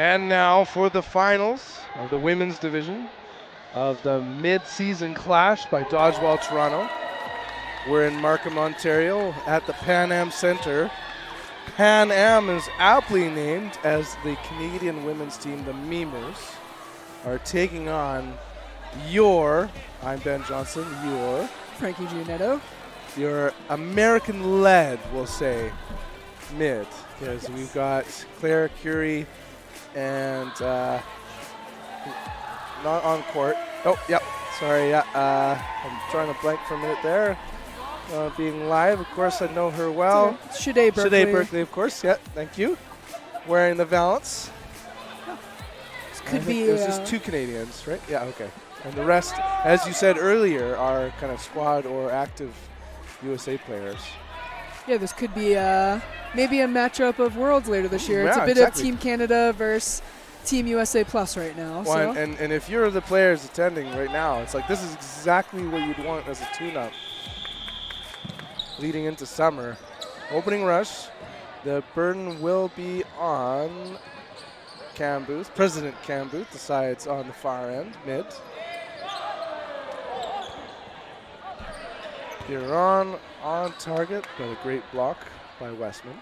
And now for the finals of the women's division of the mid-season clash by Dodgeball Toronto. We're in Markham, Ontario at the Pan Am Centre. Pan Am is aptly named as the Canadian women's team, the Memers, are taking on I'm Ben Johnson, Frankie Giannetto. your American-led, we'll say, mid, because we've got Claire Curie and not on court. Oh, yep. Sorry, yeah. I'm trying to blank for a minute there. Being live, of course, I know her well. Shade Berkeley. Of course. Yeah, thank you. Wearing the Valance. This could be. There's just two Canadians, right? Yeah, okay. And the rest, as you said earlier, are kind of squad or active USA players. Yeah, this could be maybe a matchup of worlds later this year. It's a bit exactly. of Team Canada versus Team USA Plus right now. Well, so. and if you're the players attending right now, it's like this is exactly what you'd want as a tune-up leading into summer. Opening rush, the burden will be on Cam Booth. President Cam Booth decides on the far end, mid. Biron on target, but a great block by Westman.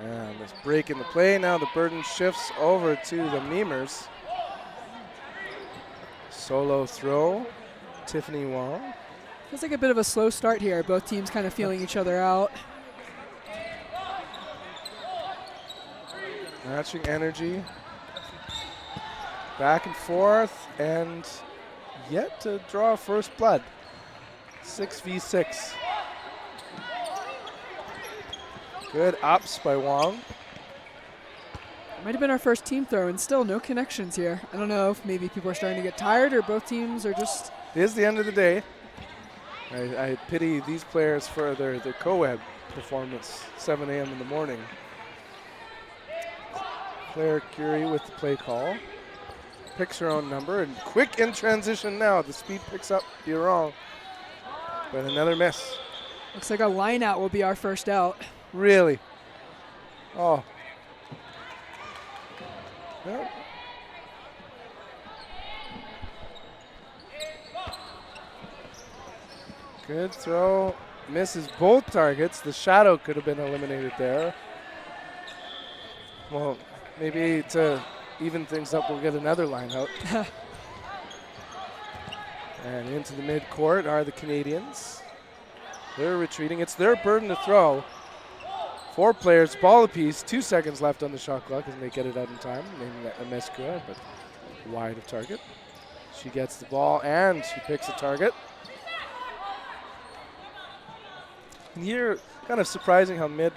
And this break in the play. Now the burden shifts over to the Memers. Solo throw, Tiffany Wong. Feels like a bit of a slow start here. Both teams kind of feeling each other out. Matching energy. Back and forth, and yet to draw first blood. 6v6. Good ups by Wong. Might have been our first team throw, and still no connections here. I don't know if maybe people are starting to get tired or both teams are just. It is the end of the day. I pity these players for their co-ed performance, 7 a.m. in the morning. Claire Curie with the play call. Picks her own number, and quick in transition now. The speed picks up Biron, but another miss. Looks like a line out will be our first out. Really? Oh. Yep. Good throw. Misses both targets. The shadow could have been eliminated there. Well, maybe to even things up, we'll get another line out. And into the mid-court are the Canadians. They're retreating. It's their burden to throw. 4 players, ball apiece, 2 seconds left on the shot clock, and they get it out in time. Maybe a Meskura, but wide of target. She gets the ball, and she picks a target. And here, kind of surprising how mid,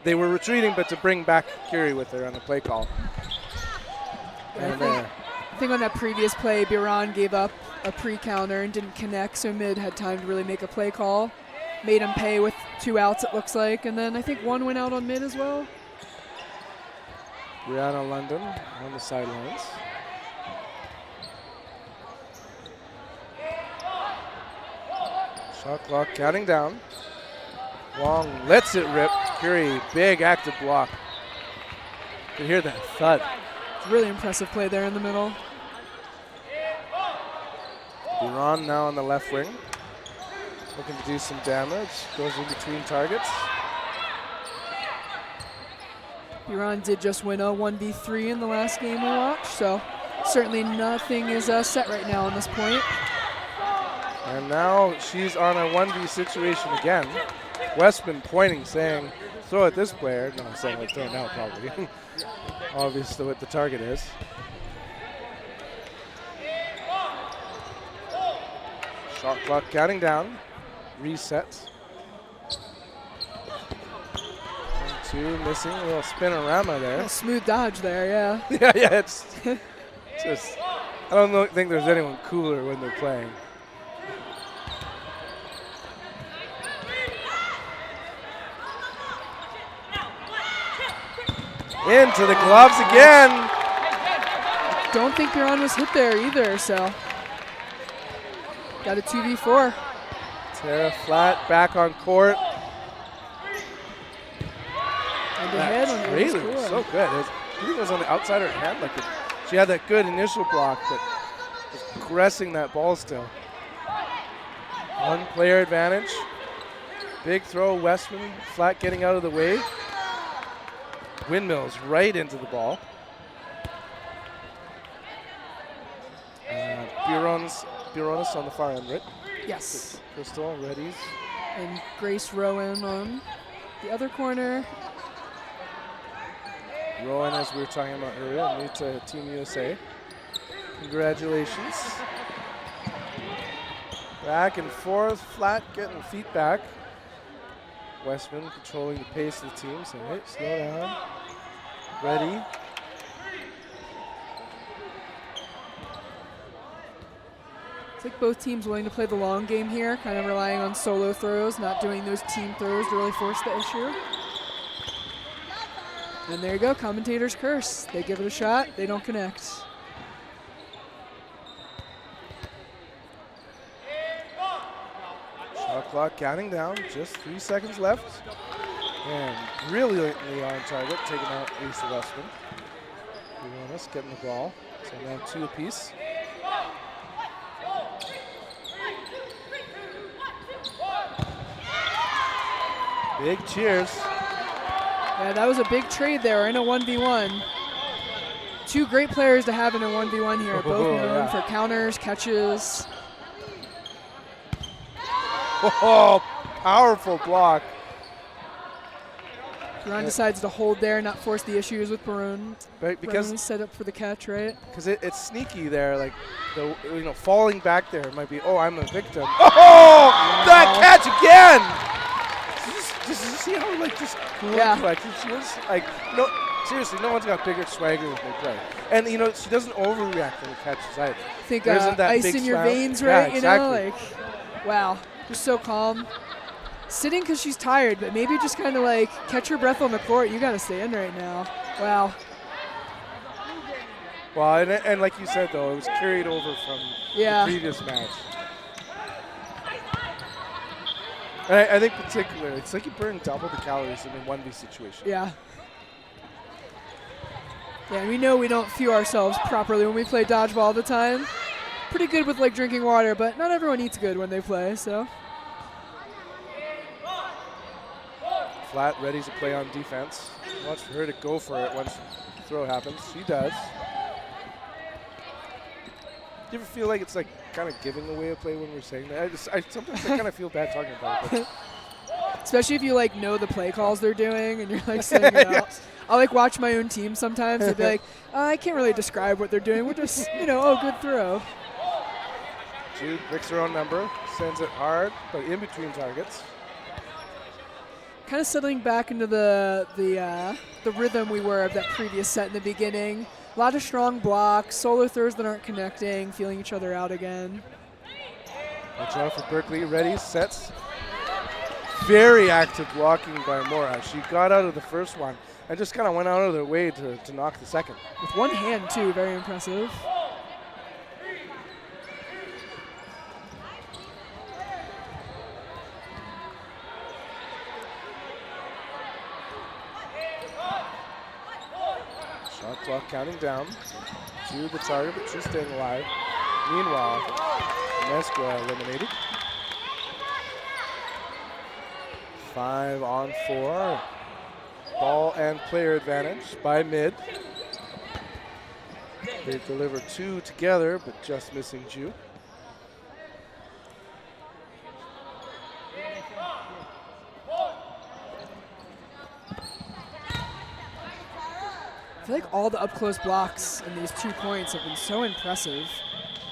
they were retreating, but to bring back Curie with her on the play call. And I think on that previous play, Biron gave up a pre-counter and didn't connect, so mid had time to really make a play call. Made him pay with 2 outs, it looks like, and then I think 1 went out on mid as well. Brianna London on the sidelines. Shot clock counting down. Wong lets it rip. Curie, big active block. You can hear that thud. Really impressive play there in the middle. Biron now on the left wing. Looking to do some damage. Goes in between targets. Biron did just win a 1v3 in the last game we watched, so certainly nothing is set right now on this point. And now she's on a 1v situation again. Westman pointing, saying, throw at this player. No, I'm saying like throw now probably. Obviously what the target is. Shot clock counting down. Reset. 1, 2, missing. A little spinorama there. A smooth dodge there, yeah. yeah, it's just, I don't think there's anyone cooler when they're playing. Into the gloves again. Don't think Biron was hit there either, so got a 2v4. Tara flat, back on court. And the head on Trailer the was so good. I think it was on the outside of her hand. Like she had that good initial block, but was caressing that ball still. One player advantage. Big throw, Westman, flat getting out of the way. Windmills right into the ball. Bironis on the far end, right? Yes. Crystal, Reddies. And Grace Rowan on the other corner. Rowan, as we were talking about earlier, new to Team USA. Congratulations. Back and forth, flat, getting feet back. Westman controlling the pace of the team, so hey, slow down. Ready. It's like both teams willing to play the long game here, kind of relying on solo throws, not doing those team throws to really force the issue. And there you go, commentator's curse. They give it a shot, they don't connect. Shot clock counting down, just 3 seconds left. And brilliantly on target, taking out Lisa Westman. Bironis getting the ball, so now 2 apiece. Big cheers. Yeah, that was a big trade there in a 1v1. 2 great players to have in a 1v1 here, both known for counters, catches. Oh, powerful block. Biron decides to hold there, not force the issues with Barone. Right, because set up for the catch, right? Because it's sneaky there, like falling back there might be. Oh, I'm a victim. Oh, that catch again! Just see how just cool and collected she is. Like no, seriously, no one's got bigger swagger than they play. And she doesn't overreact when the catches either. I think there isn't that ice big in your smile. veins, right? Yeah, exactly. You know, like wow, just so calm. Sitting because she's tired, but maybe just kind of like catch your breath on the court. You got to stand right now. Wow. Well, and like you said though, it was carried over from the previous match. And I think particularly, it's like you burn double the calories in a 1v situation. Yeah. Yeah, we know we don't fuel ourselves properly when we play dodgeball all the time. Pretty good with like drinking water, but not everyone eats good when they play, so. Flat, ready to play on defense. Watch for her to go for it once the throw happens. She does. Do you ever feel like it's like kind of giving away a play when we're saying that? Sometimes I kind of feel bad talking about it. But especially if you like know the play calls they're doing and you're like saying it out. I'll like watch my own team sometimes and be like, I can't really describe what they're doing. We're just, oh, good throw. Jude picks her own number, sends it hard, but in between targets. Kind of settling back into the rhythm we were of that previous set in the beginning. A lot of strong blocks, solo throws that aren't connecting, feeling each other out again. Watch out for Berkeley. Ready, sets. Very active blocking by Mora. She got out of the first one and just kind of went out of their way to knock the second. With one hand, too, very impressive. Shot clock counting down to the target, but she's staying alive. Meanwhile, Mesqua eliminated. 5 on 4. Ball and player advantage by mid. They deliver 2 together, but just missing Ju. I feel like all the up-close blocks in these 2 points have been so impressive.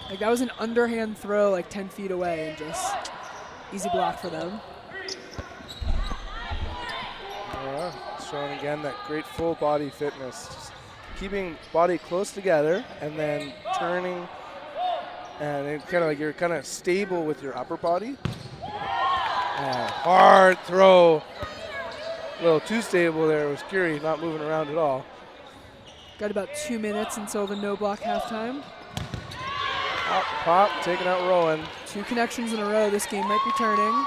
Like that was an underhand throw like 10 feet away and just easy block for them. Showing again that great full body fitness. Just keeping body close together and then turning and it kind of like you're kind of stable with your upper body. Hard throw. A little too stable there. It was Curie not moving around at all. Got about 2 minutes until the no block halftime. Pop, taking out Rowan. 2 connections in a row. This game might be turning.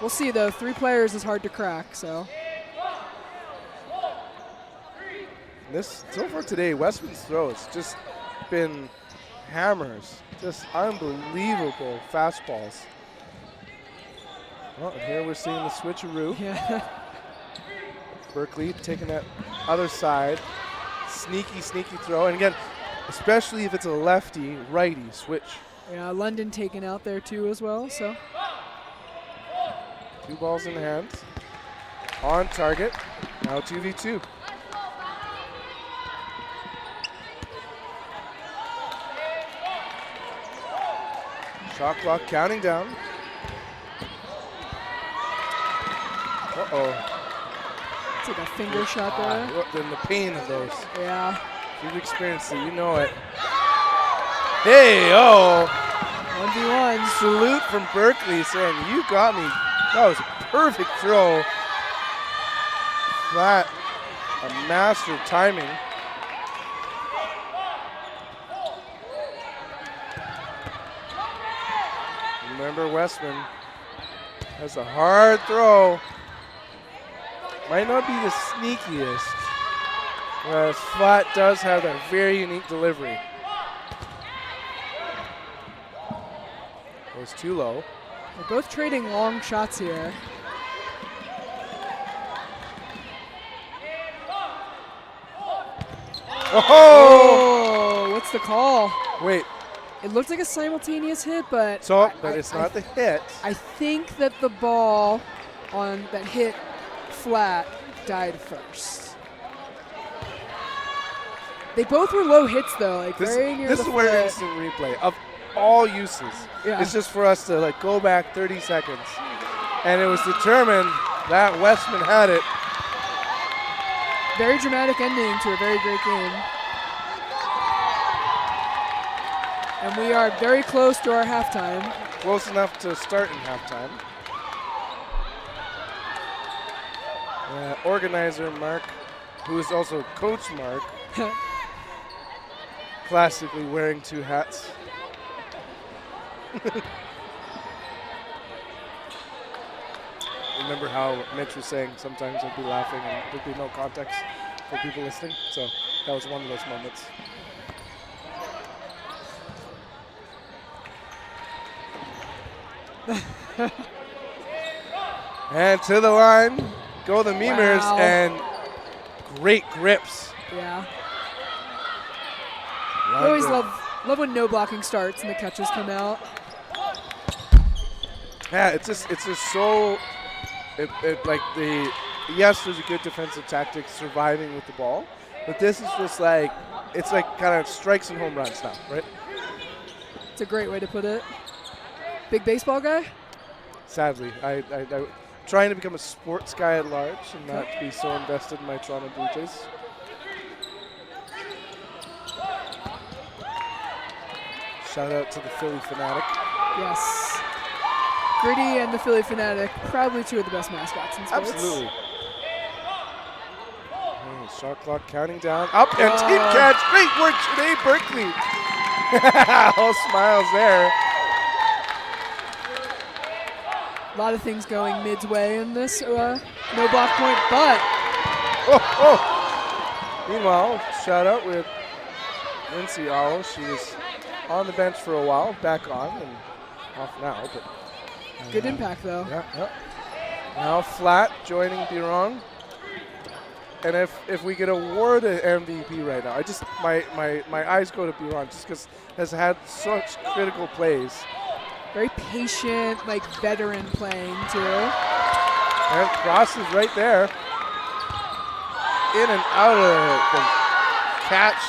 We'll see, though. 3 players is hard to crack, so. So far today, Westman's throw has just been hammers. Just unbelievable fastballs. Well, and here we're seeing the switcheroo. Yeah. Berkeley taking that other side. Sneaky, sneaky throw. And again, especially if it's a lefty, righty switch. Yeah, London taken out there too as well, so. 2 balls in hand. On target. Now 2v2. Shot clock counting down. Uh-oh. It's like a finger shot there. Then the pain of those. Yeah. If you've experienced it, you know it. Hey, oh. 1v1. Salute from Berkeley saying, you got me. That was a perfect throw. Flat. A master timing. Remember, Westman has a hard throw. Might not be the sneakiest, whereas Flat does have that very unique delivery. It was too low. They're both trading long shots here. Oh! What's the call? Wait. It looked like a simultaneous hit, but But it's not the hit. I think that the ball on that hit Flat died first. They both were low hits though, like very near the This is where foot. instant replay of all uses. Yeah. It's just for us to like go back 30 seconds, and it was determined that Westman had it. Very dramatic ending to a very great game. And we are very close to our halftime. Close enough to start in halftime. Organizer Mark, who is also Coach Mark, classically wearing 2 hats. Remember how Mitch was saying sometimes I'd be laughing and there'd be no context for people listening? So that was one of those moments. And to the line go the Memers. Wow. And great grips. Yeah. I always love when no blocking starts and the catches come out. Yeah, it's just so like yes, there's a good defensive tactic surviving with the ball, but this is just like it's like kind of strikes and home runs now, right? It's a great way to put it. Big baseball guy? Sadly, I trying to become a sports guy at large and not be so invested in my Toronto Blue Jays. Shout out to the Philly Fanatic. Yes. Gritty and the Philly Fanatic, probably 2 of the best mascots in sports. Absolutely. Shot clock counting down. Up and team catch. Great work today, Berkeley. All smiles there. A lot of things going midway in this no block point, but. Meanwhile, shout out with Lindsay Owl. She was on the bench for a while, back on and off now. But good impact though. Yeah. Now Flat joining Biron. And if we could award an MVP right now, my eyes go to Biron just because has had such critical plays. Very patient, like veteran playing too. And crosses right there. In and out of the catch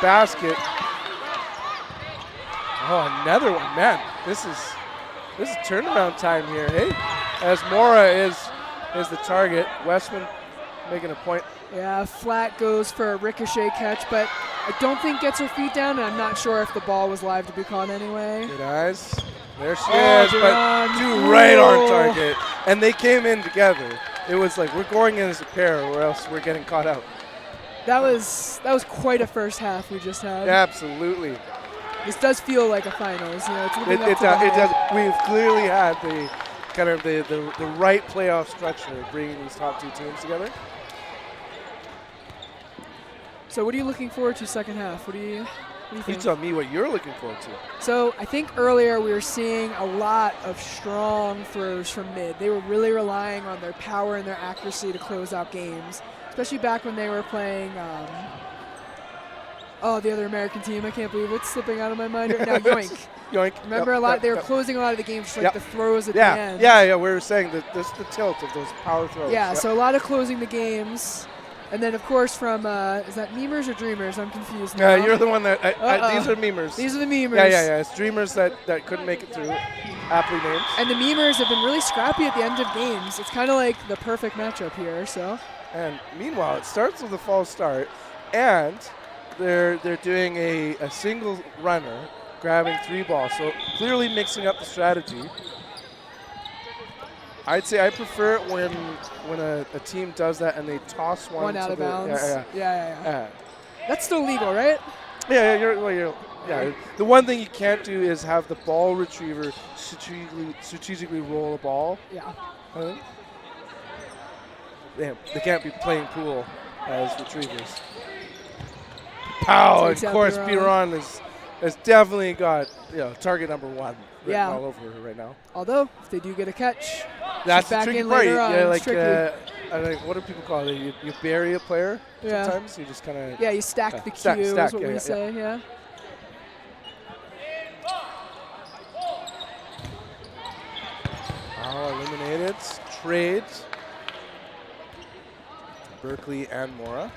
basket. Oh, another one, man. This is turnaround time here, hey? As Mora is the target. Westman making a point. Yeah, Flat goes for a ricochet catch, but I don't think gets her feet down, and I'm not sure if the ball was live to be caught anyway. Good eyes. There she is, but 2 right on target. And they came in together. It was like, we're going in as a pair or else we're getting caught out. That was quite a first half we just had. Absolutely. This does feel like a finals. You know, it's living up It to the does. hype. We've clearly had the kind of the right playoff structure bringing these top two teams together. So what are you looking forward to second half? What do you You think? tell me what you're looking forward to. So I think earlier we were seeing a lot of strong throws from mid. They were really relying on their power and their accuracy to close out games, especially back when they were playing the other American team. I can't believe it's slipping out of my mind right now. Yoink. Yoink. Remember Yep, a lot. yep, They were yep. closing a lot of the games, just like Yep. the throws at Yeah, the end. yeah. We were saying that there's the tilt of those power throws. Yeah, Yep. so a lot of closing the games. And then, of course, from, is that memers or dreamers? I'm confused now. You're the one that, these are memers. These are the memers. Yeah. It's dreamers that couldn't make it through. Aptly named. And the memers have been really scrappy at the end of games. It's kind of like the perfect matchup here, so. And meanwhile, it starts with a false start, and they're doing a single runner, grabbing 3 balls. So clearly mixing up the strategy. I'd say I prefer it when a team does that and they toss one out to of bounds. Yeah. That's still legal, right? Yeah. The one thing you can't do is have the ball retriever strategically roll a ball. Yeah. I think. They can't be playing pool as retrievers. Pow! Of course, Piron has definitely got target number 1 written all over her right now. Although if they do get a catch, that's she's the back tricky in part. later on. It's tricky. I think, what do people call it? You bury a player sometimes. You just kind of you stack the stack, cue is what yeah, we say. Yeah. Eliminated. Trades. Berkeley and Mora.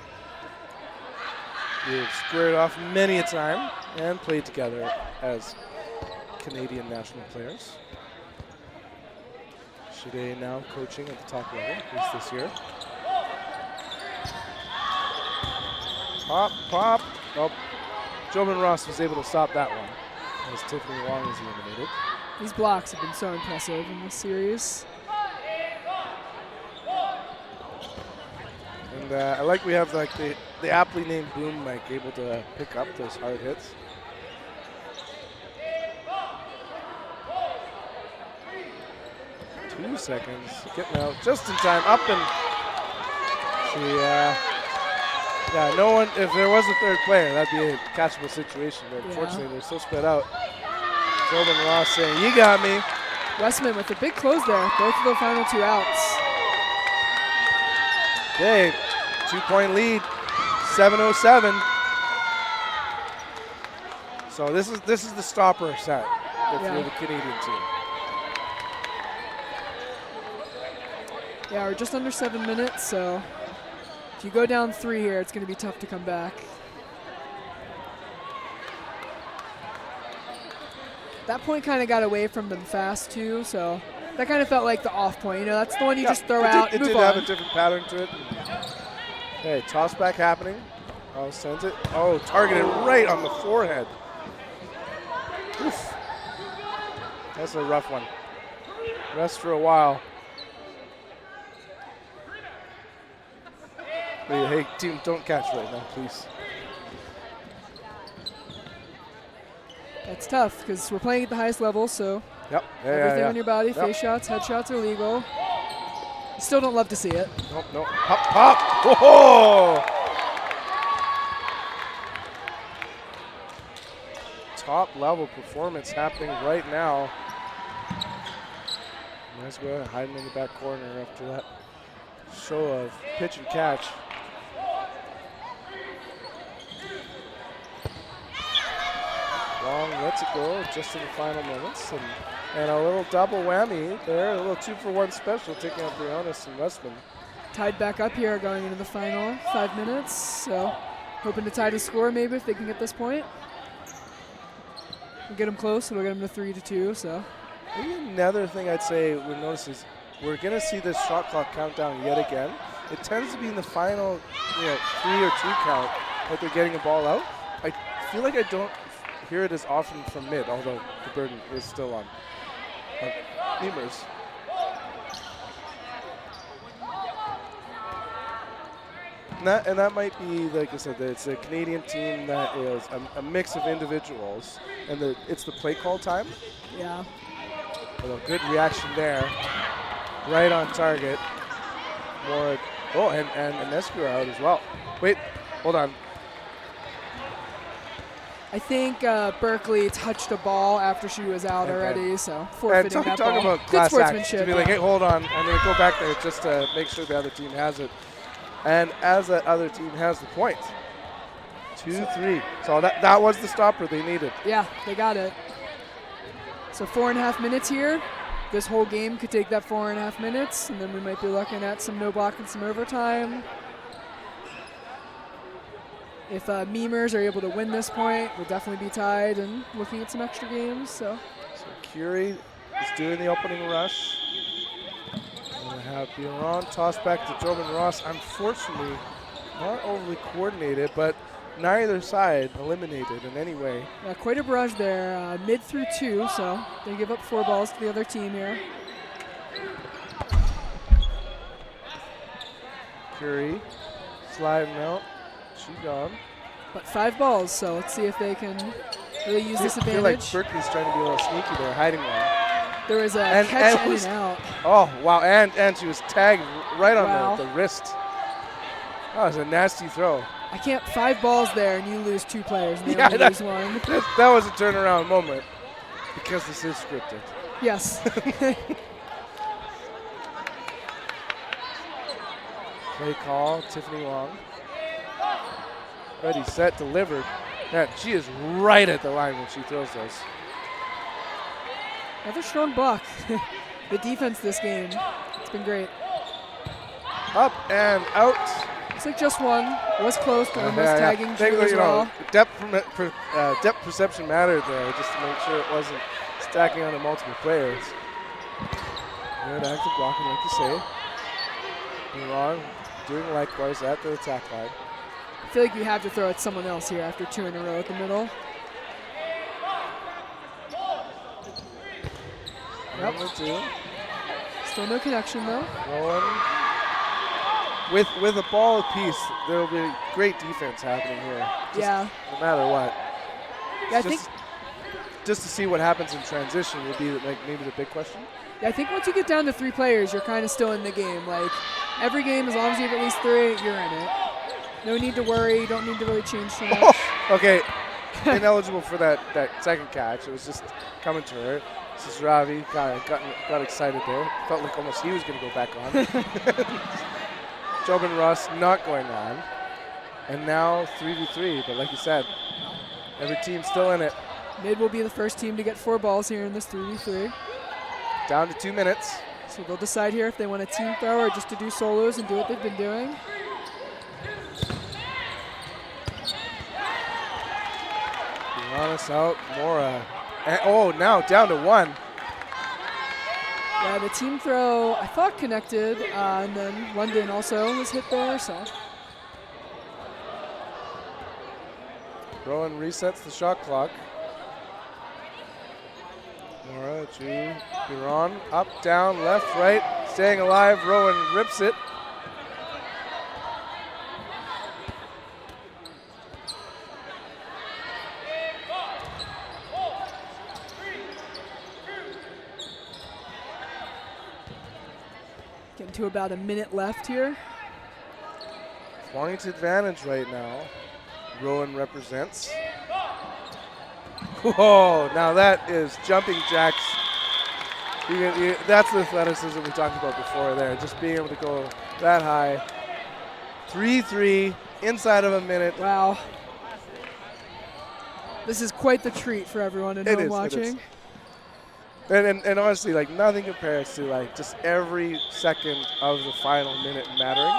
We've squared off many a time and played together as Canadian national players. Shide now coaching at the top level, at least this year. Pop. Oh, Jobin Ross was able to stop that one as Tiffany Wong is eliminated. These blocks have been so impressive in this series. And I like we have like the aptly named boom mic able to pick up those hard hits. Two seconds, getting out just in time, up and no one, if there was a third player, that'd be a catchable situation, but unfortunately they're so spread out. Jobin Ross saying, you got me. Westman with a big close there, both of the final 2 outs. Okay, 2-point lead, 7:07. So this is the stopper set if you're the Canadian team. Yeah, we're just under 7 minutes, so if you go down 3 here, it's going to be tough to come back. That point kind of got away from them fast too, so that kind of felt like the off point. That's the one you just throw out. It move did on. have a different pattern to it. Okay, toss back happening. Oh, sends it. Oh, targeted right on the forehead. Oof. That's a rough one. Rest for a while. Hey, team, don't catch right now, please. That's tough because we're playing at the highest level, so everything on your body, face shots, head shots are legal. You still don't love to see it. Nope. Pop. Whoa! Top level performance happening right now. Nice go hiding in the back corner after that show of pitch and catch. Long lets it go just in the final moments. And a little double whammy there, a little 2-for-1 special, taking out Briones and Westman. Tied back up here going into the final 5 minutes, so hoping to tie the score maybe if they can get this point. We'll get them close, it'll get them to 3-2, so. Maybe another thing I'd say we notice is we're going to see this shot clock countdown yet again. It tends to be in the final 3 or 2 count that they're getting a ball out. I feel like I don't hear it as often from mid, although the burden is still on Nemers. And that might be, like I said, it's a Canadian team that is a mix of individuals, and it's the play call time. Yeah. Well, good reaction there. Right on target. More. Oh, and Enescu out as well. Wait, hold on. I think Berkeley touched a ball after she was out already, so forfeiting that ball. About good class sportsmanship. act. To be like, hey, hold on, I'm going to go back there just to make sure the other team has it. And as that other team has the point. 2-3. So that was the stopper they needed. Yeah, they got it. So 4.5 minutes here. This whole game could take that 4.5 minutes, and then we might be looking at some no block and some overtime. If Memers are able to win this point, we'll definitely be tied and looking at some extra games. So Curie is doing the opening rush. We're going to have Biron toss back to Jobin Ross. Unfortunately, not overly coordinated, but neither side eliminated in any way. Yeah, quite a barrage there, mid through 2, so they give up 4 balls to the other team here. Curie sliding out. She gone. But 5 balls, so let's see if they can really use this I feel like advantage. Berkeley's trying to be a little sneaky there, hiding one. There was a catch in and out. Oh, wow, and she was tagged right Wow. on the wrist. That was a nasty throw. I can't 5 balls there and you lose 2 players and they Yeah, only lose 1. That was a turnaround moment because this is scripted. Yes. Play call, Tiffany Wong. Ready, set, delivered. Man, she is right at the line when she throws those. Another strong block. The defense this game, it's been great. Up and out. Looks like just one. Was close, but almost tagging Drew as well. Depth perception mattered there, just to make sure it wasn't stacking onto multiple players. Good active blocking, like you say. Milan doing likewise at the attack line. I feel like you have to throw at someone else here after 2 in a row at the middle. Yep. Still no connection though. Rowan. With a ball apiece, there will be great defense happening here. Yeah. No matter what. Yeah, I think just to see what happens in transition would be like maybe the big question. Yeah, I think once you get down to 3 players, you're kind of still in the game. Like every game, as long as you have at least 3, you're in it. No need to worry. You don't need to really change too much. Okay, ineligible for that second catch. It was just coming to her. This is Ravi. Got excited there. Felt like almost he was going to go back on. Jobin Ross not going on. And now 3v3. But like you said, every team's still in it. Mid will be the first team to get 4 balls here in this 3v3. Down to 2 minutes. So they'll decide here if they want a team throw or just to do solos and do what they've been doing. Giannis out. Mora. Oh, now down to 1. Yeah, the team throw, I thought connected, and then London also was hit there, so. Rowan resets the shot clock. Mora, Drew, Biron, up, down, left, right, staying alive. Rowan rips it. Getting to about a minute left here. Points advantage right now. Rowan represents. Whoa, now that is jumping jacks. That's the athleticism we talked about before there, just being able to go that high. 3-3 inside of a minute. Wow. This is quite the treat for everyone at home watching. And honestly, like nothing compares to like just every second of the final minute mattering.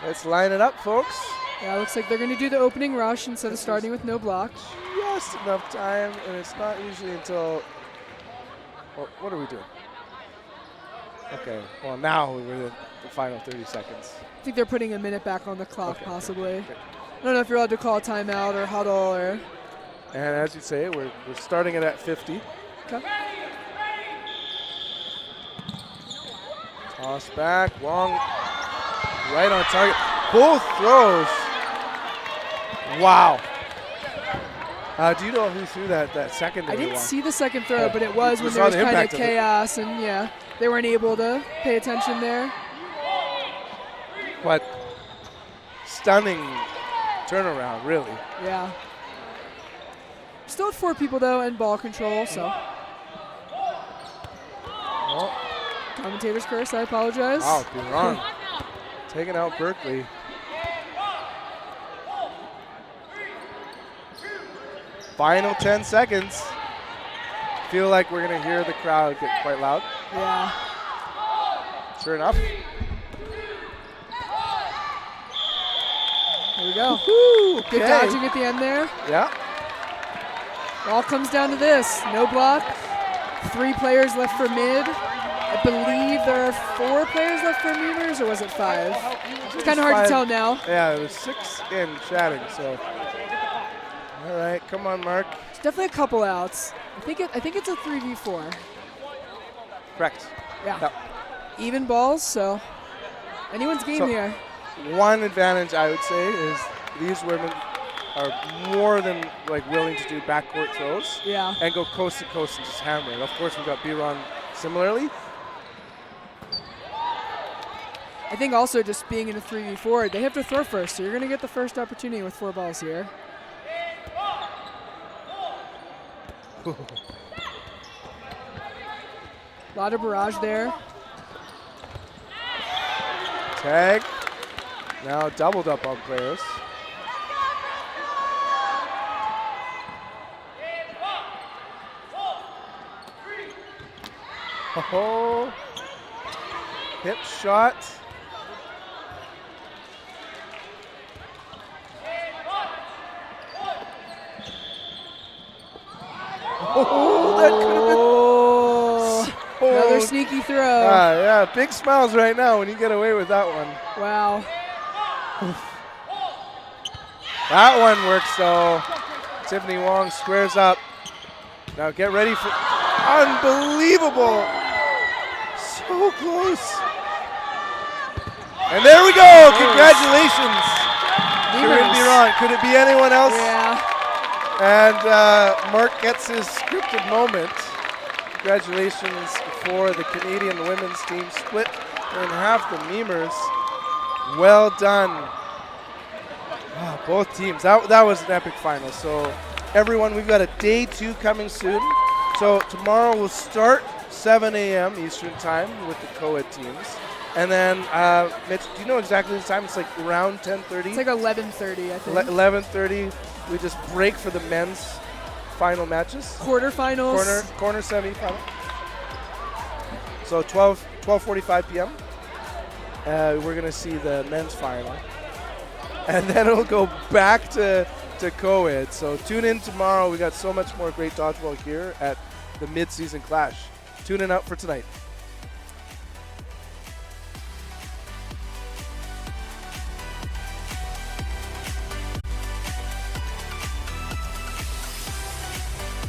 Let's line it up, folks. Yeah, looks like they're going to do the opening rush instead of starting with no block. Just enough time, and it's not usually until. Well, what are we doing? Okay, well now we're in the final 30 seconds. I think they're putting a minute back on the clock, possibly. Okay. I don't know if you're allowed to call a timeout or huddle or. And as you say, we're starting it at 50. Okay. Toss back, Wong right on target. Both throws. Wow. Do you know who threw that secondary I didn't one? see the second throw, but it was You when saw there was the kind of impact of it. chaos, and yeah, they weren't able to pay attention there. But stunning turnaround, really. Yeah. Still at 4 people though, and ball control. So Oh, commentator's curse. I apologize. wow, Biron taking out Berkeley. Final 10 seconds. Feel like we're gonna hear the crowd get quite loud. Yeah. Sure enough. Here we go. Woo-hoo, Good okay. dodging at the end there. Yeah. It all comes down to this. No block. 3 players left for mid. I believe there are 4 players left for memers, or was it 5? It's kind of hard to tell now. Yeah, it was 6 in chatting, so. All right, come on, Mark. There's definitely a couple outs. I think it's a 3v4. Correct. Yeah. Yep. Even balls, so anyone's game So- here. One advantage I would say is these women are more than willing to do backcourt throws Yeah. and go coast to coast and just hammer it. Of course, we've got Biron similarly. I think also just being in a 3v4, they have to throw first, so you're going to get the first opportunity with 4 balls here. A lot of barrage there. Tag. Now doubled up on players. Oh, hip shot. Oh, that could have been. Another sneaky throw. Yeah, big smiles right now when you get away with that one. Wow. That one works though. Tiffany Wong squares up. Now get ready for unbelievable. So close. And there we go. Congratulations. Corinne Biron. Could it be anyone else? Yeah. And Mark gets his scripted moment. Congratulations for the Canadian women's team, split in half the memers. Well done. Wow, both teams. That was an epic final. So everyone, we've got a day 2 coming soon. So tomorrow we'll start 7 a.m. Eastern time with the co-ed teams. And then, Mitch, do you know exactly the time? It's like around 10:30? It's like 11:30, I think. 11:30. We just break for the men's final matches. Quarterfinals. Corner semi-final. So 12:45 p.m. We're gonna see the men's final, and then it'll go back to co-ed. So tune in tomorrow. We got so much more great dodgeball here at the mid-season clash. Tune in out for tonight.